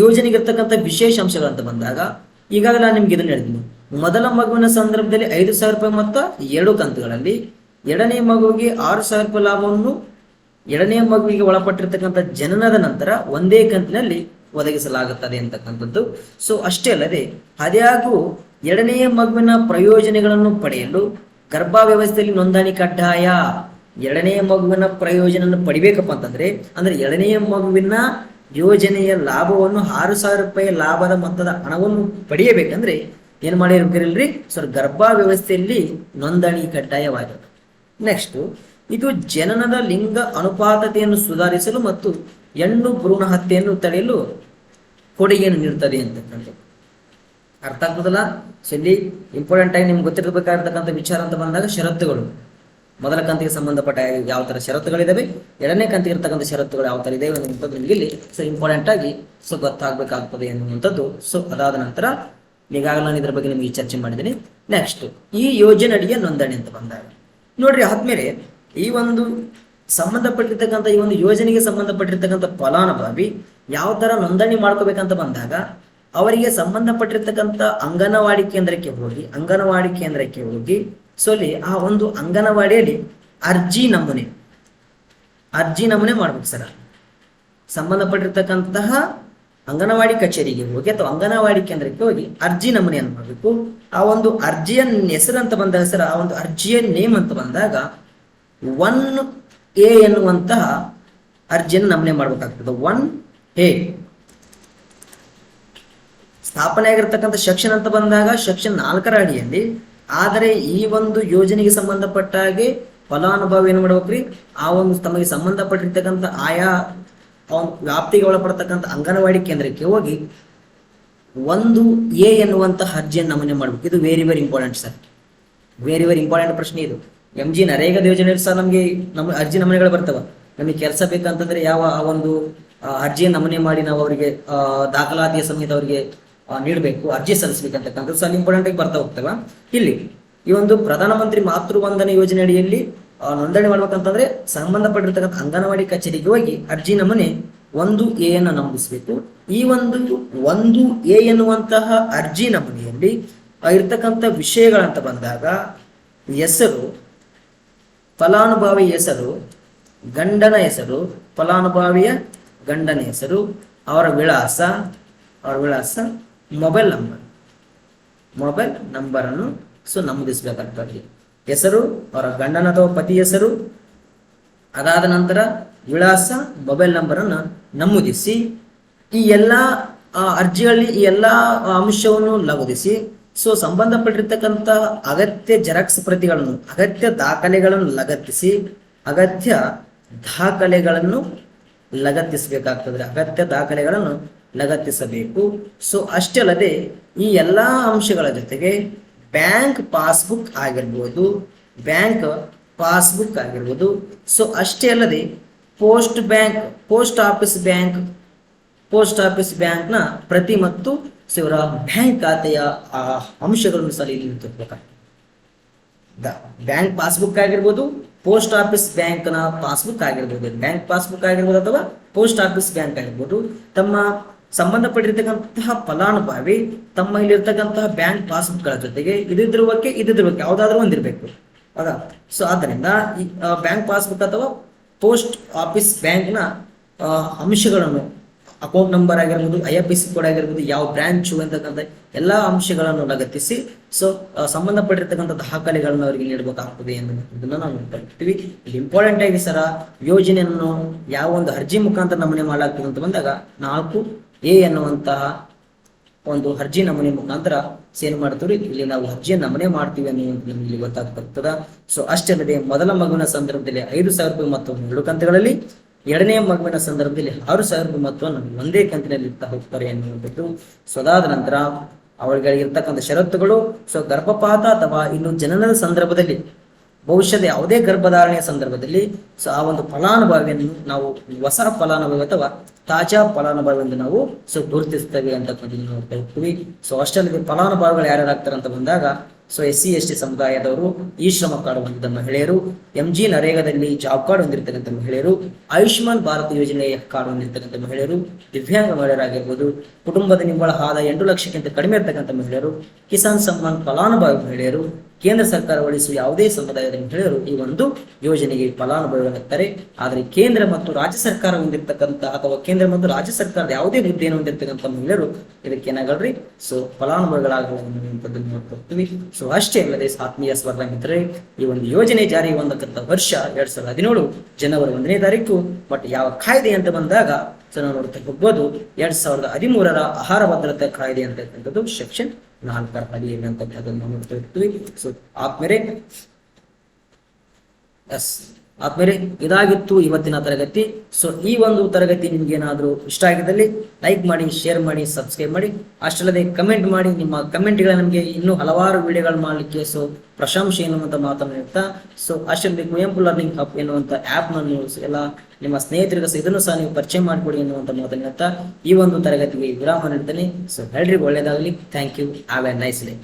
ಯೋಜನೆಗೆ ಇರ್ತಕ್ಕಂಥ ವಿಶೇಷ ಅಂಶಗಳಂತ ಬಂದಾಗ ಈಗಾಗಲೇ ನಾನು ನಿಮ್ಗೆ ಇದನ್ನ ಹೇಳಿದ್ದೀನಿ. ಮೊದಲ ಮಗುವಿನ ಸಂದರ್ಭದಲ್ಲಿ 5,000 ರೂಪಾಯಿ ಮೊತ್ತ 2 ಕಂತುಗಳಲ್ಲಿ, 2ನೇ ಮಗುವಿಗೆ 6,000 ರೂಪಾಯಿ ಲಾಭವನ್ನು 2ನೇ ಮಗುವಿಗೆ ಒಳಪಟ್ಟಿರ್ತಕ್ಕಂಥ ಜನನದ ನಂತರ ಒಂದೇ ಕಂತಿನಲ್ಲಿ ಒದಗಿಸಲಾಗುತ್ತದೆ ಅಂತಕ್ಕಂಥದ್ದು. ಅಷ್ಟೇ ಅಲ್ಲದೆ ಆದಾಗ್ಯೂ 2ನೇ ಮಗುವಿನ ಪ್ರಯೋಜನಗಳನ್ನು ಪಡೆಯಲು ಗರ್ಭ ವ್ಯವಸ್ಥೆಯಲ್ಲಿ ನೋಂದಣಿ ಕಡ್ಡಾಯ. 2ನೇ ಮಗುವಿನ ಪ್ರಯೋಜನ ಪಡಿಬೇಕಪ್ಪ ಅಂದ್ರೆ 2ನೇ ಮಗುವಿನ ಯೋಜನೆಯ ಲಾಭವನ್ನು 6,000 ರೂಪಾಯಿ ಲಾಭದ ಮೊತ್ತದ ಹಣವನ್ನು ಪಡೆಯಬೇಕಂದ್ರೆ ಏನ್ ಮಾಡಿರ್ಬೇಕಿರಲ್ರಿ ಗರ್ಭ ವ್ಯವಸ್ಥೆಯಲ್ಲಿ ನೋಂದಣಿ ಕಡ್ಡಾಯವಾಗಿದೆ. ನೆಕ್ಸ್ಟ್, ಇದು ಜನನದ ಲಿಂಗ ಅನುಪಾತತೆಯನ್ನು ಸುಧಾರಿಸಲು ಮತ್ತು ಹೆಣ್ಣು ಭ್ರೂಣ ಹತ್ಯೆಯನ್ನು ತಡೆಯಲು ಕೊಡುಗೆಯನ್ನು ನೀಡುತ್ತದೆ ಅಂತಕ್ಕಂಥ ಅರ್ಥ ಆಗ್ತದಲ್ಲ? ಇಲ್ಲಿ ಇಂಪಾರ್ಟೆಂಟ್ ಆಗಿ ನಿಮ್ಗೆ ಗೊತ್ತಿರಬೇಕಾಗಿರ್ತಕ್ಕಂಥ ವಿಚಾರ ಅಂತ ಬಂದಾಗ ಷರತ್ತುಗಳು. ಮೊದಲ ಕಂತಿಗೆ ಸಂಬಂಧಪಟ್ಟ ಯಾವ ತರ ಷರತ್ತುಗಳಿದಾವೆ, 2ನೇ ಕಂತಿಗೆ ಇರ್ತಕ್ಕಂಥ ಷರತ್ತುಗಳು ಯಾವ ತರ ಇದಾವೆ ಅನ್ನುವಂಥದ್ದು ನಿಮಗೆ ಇಲ್ಲಿ ಇಂಪಾರ್ಟೆಂಟ್ ಆಗಿ ಗೊತ್ತಾಗಬೇಕಾಗ್ತದೆ ಎನ್ನುವಂಥದ್ದು. ಅದಾದ ನಂತರ ಈಗಾಗಲೇ ನಾನು ಇದ್ರ ಬಗ್ಗೆ ನಿಮಗೆ ಚರ್ಚೆ ಮಾಡಿದ್ದೀನಿ. ನೆಕ್ಸ್ಟ್, ಈ ಯೋಜನೆ ಅಡಿಯ ನೋಂದಣಿ ಅಂತ ಬಂದಾಗ ನೋಡ್ರಿ, ಆದ್ಮೇಲೆ ಈ ಒಂದು ಸಂಬಂಧಪಟ್ಟಿರ್ತಕ್ಕಂಥ ಈ ಒಂದು ಯೋಜನೆಗೆ ಸಂಬಂಧಪಟ್ಟಿರ್ತಕ್ಕಂಥ ಫಲಾನುಭವಿ ಯಾವ ತರ ನೋಂದಣಿ ಮಾಡ್ಕೋಬೇಕಂತ ಬಂದಾಗ ಅವರಿಗೆ ಸಂಬಂಧಪಟ್ಟಿರ್ತಕ್ಕಂಥ ಅಂಗನವಾಡಿ ಕೇಂದ್ರಕ್ಕೆ ಹೋಗಿ ಸೊ ಅಲ್ಲಿ ಆ ಒಂದು ಅಂಗನವಾಡಿಯಲ್ಲಿ ಅರ್ಜಿ ನಮೂನೆ ಮಾಡ್ಬೇಕು ಸರ್. ಸಂಬಂಧಪಟ್ಟಿರ್ತಕ್ಕಂತಹ ಅಂಗನವಾಡಿ ಕಚೇರಿಗೆ ಹೋಗಿ ಅಥವಾ ಅಂಗನವಾಡಿ ಕೇಂದ್ರಕ್ಕೆ ಹೋಗಿ ಅರ್ಜಿ ನಮೂನೆಯನ್ನು ಮಾಡಬೇಕು. ಆ ಒಂದು ಅರ್ಜಿಯ ಹೆಸರು ಅಂತ ಬಂದಾಗ ಸರ್, ಆ ಒಂದು ಅರ್ಜಿಯ ನೇಮ್ ಅಂತ ಬಂದಾಗ 1A ಎನ್ನುವಂತಹ ಅರ್ಜಿಯನ್ನು ನಮೂನೆ ಮಾಡಬೇಕಾಗ್ತದೆ. 1A ಸ್ಥಾಪನೆ ಆಗಿರ್ತಕ್ಕಂಥ ಸೆಕ್ಷನ್ ಅಂತ ಬಂದಾಗ ಸೆಕ್ಷನ್ 4ರ ಅಡಿಯಲ್ಲಿ. ಆದರೆ ಈ ಒಂದು ಯೋಜನೆಗೆ ಸಂಬಂಧಪಟ್ಟ ಹಾಗೆ ಫಲಾನುಭವಿ ಏನು ಮಾಡ್ಬೇಕ್ರಿ, ಆ ಒಂದು ತಮಗೆ ಸಂಬಂಧಪಟ್ಟಿರ್ತಕ್ಕಂಥ ಆಯಾ ವ್ಯಾಪ್ತಿಗೆ ಒಳಪಡ್ತಕ್ಕಂಥ ಅಂಗನವಾಡಿ ಕೇಂದ್ರಕ್ಕೆ ಹೋಗಿ 1A ಎನ್ನುವಂತಹ ಅರ್ಜಿಯನ್ನು ನಮೂನೆ ಮಾಡ್ಬೇಕು. ಇದು very important sir, very important ಪ್ರಶ್ನೆ ಇದು. MG ನರೇಗಾ ಯೋಜನೆ ಸಹ ನಮಗೆ ಅರ್ಜಿ ನಮೂನೆಗಳು ಬರ್ತವೆ. ನಮಗೆ ಕೆಲಸ ಬೇಕಂತಂದ್ರೆ ಯಾವ ಒಂದು ಅರ್ಜಿಯನ್ನು ನಮೂನೆ ಮಾಡಿ ನಾವು ಅವರಿಗೆ ದಾಖಲಾತಿಯ ಸಮೇತ ಅವರಿಗೆ ನೀಡಬೇಕು, ಅರ್ಜಿ ಸಲ್ಲಿಸಬೇಕಂತಕ್ಕಂಥದ್ದು ಸಹ ಇಂಪಾರ್ಟೆಂಟ್ ಆಗಿ ಬರ್ತಾ ಹೋಗ್ತವೆ. ಇಲ್ಲಿ ಈ ಒಂದು ಪ್ರಧಾನಮಂತ್ರಿ ಮಾತೃ ವಂದನಾ ಯೋಜನೆ ಅಡಿಯಲ್ಲಿ ನೋಂದಣಿ ಮಾಡ್ಬೇಕಂತಂದ್ರೆ ಸಂಬಂಧಪಟ್ಟಿರ್ತಕ್ಕಂಥ ಅಂಗನವಾಡಿ ಕಚೇರಿಗೆ ಹೋಗಿ ಅರ್ಜಿ ನಮೂನೆ 1A ಅನ್ನು ನಮೂದಿಸಬೇಕು. ಈ ಒಂದು 1A ಎನ್ನುವಂತಹ ಅರ್ಜಿ ನಮೂನೆಯಲ್ಲಿ ಇರ್ತಕ್ಕಂಥ ವಿಷಯಗಳಂತ ಬಂದಾಗ ಹೆಸರು, ಫಲಾನುಭವಿ ಹೆಸರು, ಗಂಡನ ಹೆಸರು, ಫಲಾನುಭವಿಯ ಗಂಡನ ಹೆಸರು, ಅವರ ವಿಳಾಸ, ಮೊಬೈಲ್ ನಂಬರ್ ಅನ್ನು ನಮೂದಿಸಬೇಕಾಗ್ತದೆ. ಹೆಸರು, ಅವರ ಗಂಡನ ಅಥವಾ ಪತಿ ಹೆಸರು, ಅದಾದ ನಂತರ ವಿಳಾಸ, ಮೊಬೈಲ್ ನಂಬರ್ ಅನ್ನು ನಮೂದಿಸಿ ಈ ಎಲ್ಲಾ ಅರ್ಜಿಗಳಲ್ಲಿ ಈ ಎಲ್ಲಾ ಅಂಶವನ್ನು ಲಗತ್ತಿಸಿ ಸಂಬಂಧಪಟ್ಟಿರ್ತಕ್ಕಂಥ ಅಗತ್ಯ ಜೆರಾಕ್ಸ್ ಪ್ರತಿಗಳನ್ನು, ಅಗತ್ಯ ದಾಖಲೆಗಳನ್ನು ಲಗತ್ತಿಸಬೇಕು. ಅಷ್ಟೇ ಅಲ್ಲದೆ ಈ ಎಲ್ಲಾ ಅಂಶಗಳ ಜೊತೆಗೆ ಬ್ಯಾಂಕ್ ಪಾಸ್ಬುಕ್ ಆಗಿರ್ಬೋದು, ಅಷ್ಟೇ ಅಲ್ಲದೆ ಪೋಸ್ಟ್ ಆಫೀಸ್ ಬ್ಯಾಂಕ್ನ ಪ್ರತಿ ಮತ್ತು ಇವರ ಬ್ಯಾಂಕ್ ಖಾತೆಯ ಅಂಶಗಳನ್ನು ಸಹ ಇಲ್ಲಿ ತೋರಿಸಬೇಕಾಗ್ತದೆ. ಬ್ಯಾಂಕ್ ಪಾಸ್ಬುಕ್ ಆಗಿರ್ಬೋದು, ಪೋಸ್ಟ್ ಆಫೀಸ್ ಬ್ಯಾಂಕ್ನ ಪಾಸ್ಬುಕ್ ಆಗಿರ್ಬೋದು, ಅಥವಾ ಪೋಸ್ಟ್ ಆಫೀಸ್ ಬ್ಯಾಂಕ್ ಆಗಿರ್ಬೋದು. ತಮ್ಮ ಸಂಬಂಧಪಟ್ಟಿರ್ತಕ್ಕಂತಹ ಫಲಾನುಭವಿ ತಮ್ಮ ಇಲ್ಲಿರ್ತಕ್ಕಂತಹ ಬ್ಯಾಂಕ್ ಪಾಸ್ಬುಕ್ಗಳ ಜೊತೆಗೆ ಇದಿದ್ರಕ್ಕೆ ಯಾವುದಾದ್ರೂ ಒಂದಿರಬೇಕು. ಹೌದಾ? ಆದ್ದರಿಂದ ಈ ಬ್ಯಾಂಕ್ ಪಾಸ್ಬುಕ್ ಅಥವಾ ಪೋಸ್ಟ್ ಆಫೀಸ್ ಬ್ಯಾಂಕ್ನ ಅಂಶಗಳನ್ನು, ಅಕೌಂಟ್ ನಂಬರ್ ಆಗಿರ್ಬೋದು, IFSC ಕೋಡ್ ಆಗಿರ್ಬೋದು, ಯಾವ ಬ್ರಾಂಚು ಅಂತಕ್ಕಂಥ ಎಲ್ಲಾ ಅಂಶಗಳನ್ನು ಲಗತ್ತಿಸಿ ಸಂಬಂಧಪಟ್ಟಿರ್ತಕ್ಕಂಥ ದಾಖಲೆಗಳನ್ನು ಅವರಿಗೆ ನೀಡಬೇಕಾಗ್ತದೆ ಎನ್ನುವುದನ್ನು ನಾವು ನೋಡ್ತೀವಿ. ಇದು ಇಂಪಾರ್ಟೆಂಟ್ ಆಗಿ ಸರ ಯೋಜನೆಯನ್ನು ಯಾವ ಒಂದು ಅರ್ಜಿ ಮುಖಾಂತರ ನಮೂನೆ ಮಾಡಲಾಗ್ತದೆ ಅಂತ ಬಂದಾಗ 4A ಎನ್ನುವಂತಹ ಒಂದು ಅರ್ಜಿ ನಮೂನೆ ಮುಖಾಂತರ ಏನು ಮಾಡ್ತೀವಿ, ಇಲ್ಲಿ ನಾವು ಅರ್ಜಿಯನ್ನು ನಮೂನೆ ಮಾಡ್ತೀವಿ ಅನ್ನುವಂಥ ನಮಗೆ ಗೊತ್ತಾಗ್ತದ. ಅಷ್ಟೇ ಅಲ್ಲದೆ ಮೊದಲ ಮಗುವಿನ ಸಂದರ್ಭದಲ್ಲಿ 5,000 ರೂಪಾಯಿ ಮೊತ್ತವನ್ನು 2 ಕಂತುಗಳಲ್ಲಿ, ಎರಡನೇ ಮಗುವಿನ ಸಂದರ್ಭದಲ್ಲಿ 6,000 ರೂಪಾಯಿ ಮೊತ್ತವನ್ನು ಒಂದೇ ಕಂತಿನಲ್ಲಿ ಇರ್ತಾ ಹೋಗ್ತಾರೆ ಎನ್ನುವಂಥದ್ದು. ಅದಾದ ನಂತರ ಅವಳಿಗೆ ಇರ್ತಕ್ಕಂಥ ಷರತ್ತುಗಳು, ಗರ್ಭಪಾತ ಅಥವಾ ಇನ್ನು ಜನನದ ಸಂದರ್ಭದಲ್ಲಿ, ಭವಿಷ್ಯದ ಯಾವುದೇ ಗರ್ಭಧಾರಣೆಯ ಸಂದರ್ಭದಲ್ಲಿ ಆ ಒಂದು ಫಲಾನುಭವಿಯನ್ನು ನಾವು ಹೊಸ ಫಲಾನುಭವಿ ಅಥವಾ ತಾಜಾ ಫಲಾನುಭವಿ ಎಂದು ನಾವು ಗುರುತಿಸ್ತೇವೆ ಅಂತಕ್ಕಂಥದ್ದು ನೋಡ್ತಾ ಹೋಗ್ತೀವಿ. ಅಷ್ಟರಲ್ಲಿ ಫಲಾನುಭವಿಗಳು ಯಾರ್ಯಾರಾಗ್ತಾರೆ ಅಂತ ಬಂದಾಗ SC ST ಸಮುದಾಯದವರು, ಈ ಶ್ರಮ ಕಾರ್ಡ್ ಹೊಂದಿದ ಮಹಿಳೆಯರು, MG ನರೇಗಾದಲ್ಲಿ ಜಾಬ್ ಕಾರ್ಡ್ ಹೊಂದಿರತಕ್ಕಂಥ ಮಹಿಳೆಯರು, ಆಯುಷ್ಮಾನ್ ಭಾರತ್ ಯೋಜನೆಯ ಕಾರ್ಡ್ ಹೊಂದಿರತಕ್ಕಂಥ ಮಹಿಳೆಯರು, ದಿವ್ಯಾಂಗ ಮಹಿಳೆಯರಾಗಿರ್ಬೋದು, ಕುಟುಂಬದ ನಿವ್ವಳ ಆದಾಯ 8 ಲಕ್ಷಕ್ಕಿಂತ ಕಡಿಮೆ ಇರತಕ್ಕಂಥ ಮಹಿಳೆಯರು, ಕಿಸಾನ್ ಸಮ್ಮಾನ್ ಫಲಾನುಭವಿ ಮಹಿಳೆಯರು, ಕೇಂದ್ರ ಸರ್ಕಾರ ಒಳಿಸುವ ಯಾವುದೇ ಸಮುದಾಯದ ಮಹಿಳೆಯರು ಈ ಒಂದು ಯೋಜನೆಗೆ ಫಲಾನುಭವಿಗಳಾಗ್ತಾರೆ. ಆದರೆ ಕೇಂದ್ರ ಮತ್ತು ರಾಜ್ಯ ಸರ್ಕಾರ ಹೊಂದಿರತಕ್ಕಂಥ ಅಥವಾ ಕೇಂದ್ರ ಮತ್ತು ರಾಜ್ಯ ಸರ್ಕಾರದ ಯಾವುದೇ ಹುದ್ದೆಯನ್ನು ಹೊಂದಿರತಕ್ಕಂಥ ಮಹಿಳೆಯರು ಇದಕ್ಕೆ ಏನಾಗಲ್ರಿ ಫಲಾನುಭವಿಗಳಾಗುವಂಥದ್ದನ್ನು ನೋಡ್ಕೊಳ್ತೀವಿ. ಅಷ್ಟೇ ಅಲ್ಲದೆ ಆತ್ಮೀಯ ಸ್ಪರ್ಧಾ ಮಿತ್ರರೇ, ಈ ಒಂದು ಯೋಜನೆ ಜಾರಿ ಹೊಂದಕ್ಕಂಥ ವರ್ಷ 2017 ಜನವರಿ 1ನೇ ತಾರೀಕು. ಬಟ್ ಯಾವ ಕಾಯ್ದೆ ಅಂತ ಬಂದಾಗ ನಾವು ನೋಡ್ತಾ ಹೋಗ್ಬೋದು, 2013ರ ಆಹಾರ ಭದ್ರತಾ ಕಾಯ್ದೆ ಅಂತಕ್ಕಂಥದ್ದು ಸೆಕ್ಷನ್ 4ರ ಅಡಿಯಲ್ಲಿ ಅಂತಕ್ಕಂಥದ್ದನ್ನು ನೋಡ್ತಾ ಇರ್ತೀವಿ. ಆದ್ಮೇಲೆ ಇದಾಗಿತ್ತು ಇವತ್ತಿನ ತರಗತಿ. ಈ ಒಂದು ತರಗತಿ ನಿಮ್ಗೆ ಏನಾದ್ರೂ ಇಷ್ಟ ಆಗಿದ್ದಲ್ಲಿ ಲೈಕ್ ಮಾಡಿ, ಶೇರ್ ಮಾಡಿ, ಸಬ್ಸ್ಕ್ರೈಬ್ ಮಾಡಿ. ಅಷ್ಟಲ್ಲದೆ ಕಮೆಂಟ್ ಮಾಡಿ. ನಿಮ್ಮ ಕಮೆಂಟ್ಗಳ ನಮಗೆ ಇನ್ನೂ ಹಲವಾರು ವಿಡಿಯೋಗಳು ಮಾಡಲಿಕ್ಕೆ ಪ್ರಶಂಸೆ ಎನ್ನುವಂತ ಮಾತನ್ನು ಹೇಳ್ತಾ ಅಷ್ಟಲ್ಲದೆ ಕುವೆಂಪು ಲರ್ನಿಂಗ್ ಹಬ್ ಎನ್ನುವಂತ ಆಪ್ ನ ಎಲ್ಲ ನಿಮ್ಮ ಸ್ನೇಹಿತರಿಗೆ ಇದನ್ನು ಸಹ ನೀವು ಪರಿಚಯ ಮಾಡಿಕೊಡಿ ಎನ್ನುವಂತ ಮಾತನ್ನು ಹೇಳ್ತಾ ಈ ಒಂದು ತರಗತಿಗೆ ವಿರಾಮ ನೀಡ್ತೇನೆ. ಎಲ್ರಿಗೂ ಒಳ್ಳೆಯದಾಗಲಿ. Thank you. Have a nice day.